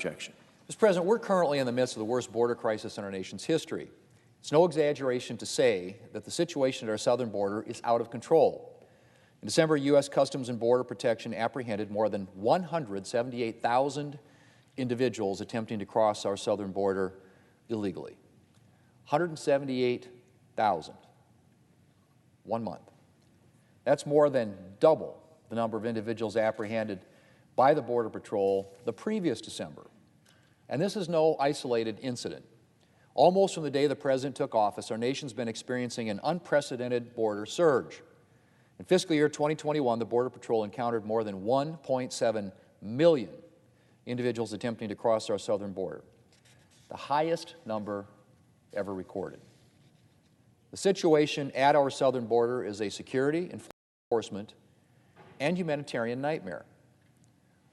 objection. Mr. President, we're currently in the midst of the worst border crisis in our nation's history. It's no exaggeration to say that the situation at our southern border is out of control. In December, U.S. Customs and Border Protection apprehended more than 178,000 individuals attempting to cross our southern border illegally. 178,000. 1 month. That's more than double the number of individuals apprehended by the Border Patrol the previous December. And this is no isolated incident. Almost from the day the President took office, our nation's been experiencing an unprecedented border surge. In fiscal year 2021, the Border Patrol encountered more than 1.7 million individuals attempting to cross our southern border, the highest number ever recorded. The situation at our southern border is a security, enforcement, and humanitarian nightmare.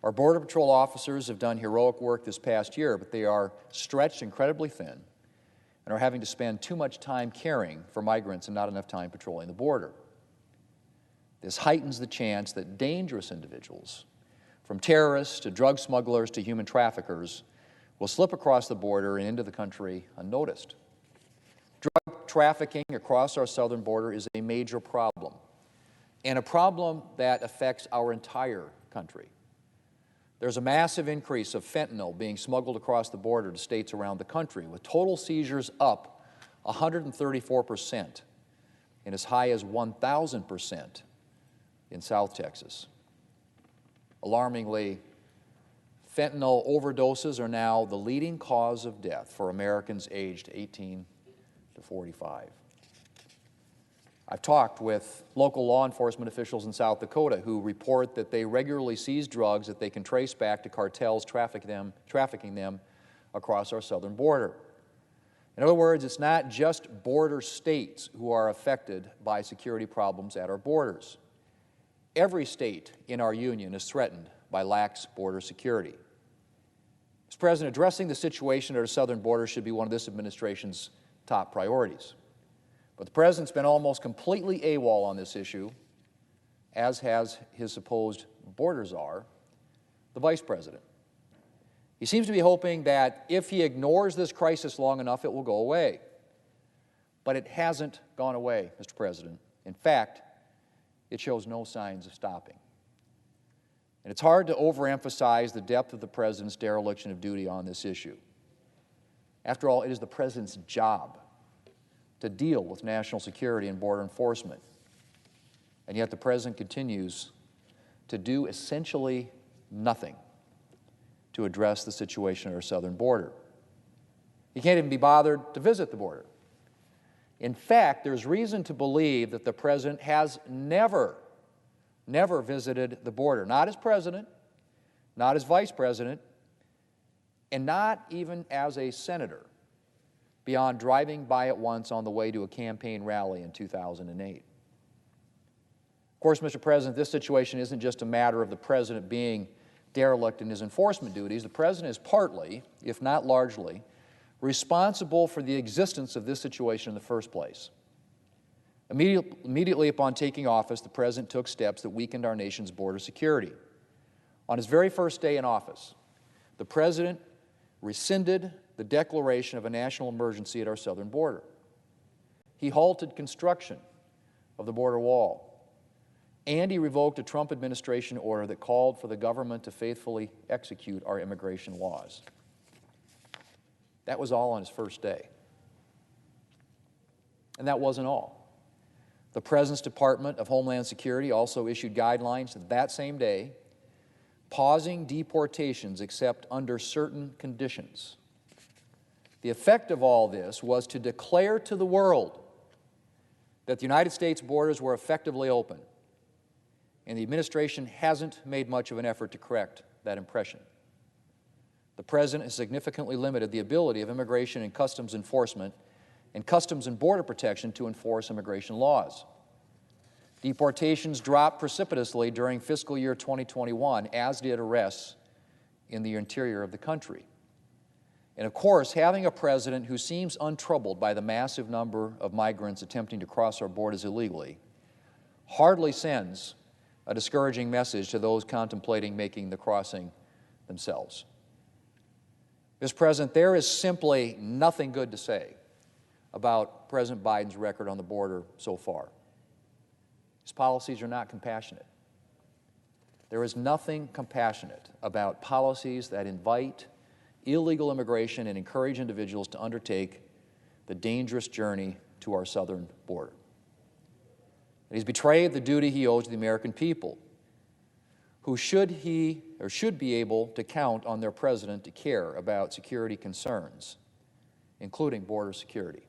Our Border Patrol officers have done heroic work this past year, but they are stretched incredibly thin and are having to spend too much time caring for migrants and not enough time patrolling the border. This heightens the chance that dangerous individuals, from terrorists to drug smugglers to human traffickers, will slip across the border and into the country unnoticed. Drug trafficking across our southern border is a major problem, and a problem that affects our entire country. There's a massive increase of fentanyl being smuggled across the border to states around the country, with total seizures up 134% and as high as 1,000% in South Texas. Alarmingly, fentanyl overdoses are now the leading cause of death for Americans aged 18 to 45. I've talked with local law enforcement officials in South Dakota who report that they regularly seize drugs that they can trace back to cartels trafficking them across our southern border. In other words, it's not just border states who are affected by security problems at our borders. Every state in our union is threatened by lax border security. Mr. President, addressing the situation at our southern border should be one of this administration's top priorities. But the President's been almost completely AWOL on this issue, as has his supposed border czar, the Vice President. He seems to be hoping that if he ignores this crisis long enough, it will go away. But it hasn't gone away, Mr. President. In fact, it shows no signs of stopping. And it's hard to overemphasize the depth of the President's dereliction of duty on this issue. After all, it is the President's job to deal with national security and border enforcement. And yet the President continues to do essentially nothing to address the situation at our southern border. He can't even be bothered to visit the border. In fact, there's reason to believe that the President has never visited the border, not as President, not as Vice President, and not even as a senator, beyond driving by it once on the way to a campaign rally in 2008. Of course, Mr. President, this situation isn't just a matter of the President being derelict in his enforcement duties. The President is partly, if not largely, responsible for the existence of this situation in the first place. Immediately upon taking office, the President took steps that weakened our nation's border security. On his very first day in office, the President rescinded the declaration of a national emergency at our southern border. He halted construction of the border wall, and he revoked a Trump administration order that called for the government to faithfully execute our immigration laws. That was all on his first day. And that wasn't all. The President's Department of Homeland Security also issued guidelines that same day, pausing deportations except under certain conditions. The effect of all this was to declare to the world that the United States borders were effectively open, and the administration hasn't made much of an effort to correct that impression. The President has significantly limited the ability of Immigration and Customs Enforcement and Customs and Border Protection to enforce immigration laws. Deportations dropped precipitously during fiscal year 2021, as did arrests in the interior of the country. And of course, having a President who seems untroubled by the massive number of migrants attempting to cross our borders illegally hardly sends a discouraging message to those contemplating making the crossing themselves. Mr. President, there is simply nothing good to say about President Biden's record on the border so far. His policies are not compassionate. There is nothing compassionate about policies that invite illegal immigration and encourage individuals to undertake the dangerous journey to our southern border. And he's betrayed the duty he owes to the American people, who should be able to count on their president to care about security concerns, including border security.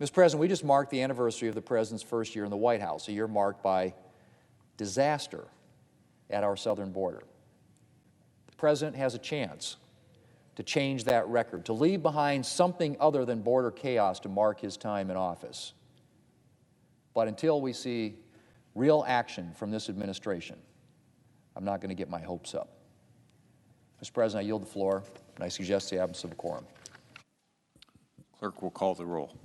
Mr. President, we just marked the anniversary of the President's first year in the White House, a year marked by disaster at our southern border. The President has a chance to change that record, to leave behind something other than border chaos to mark his time in office. But until we see real action from this administration, I'm not going to get my hopes up. Mr. President, I yield the floor, and I suggest the absence of a quorum. Clerk will call the roll.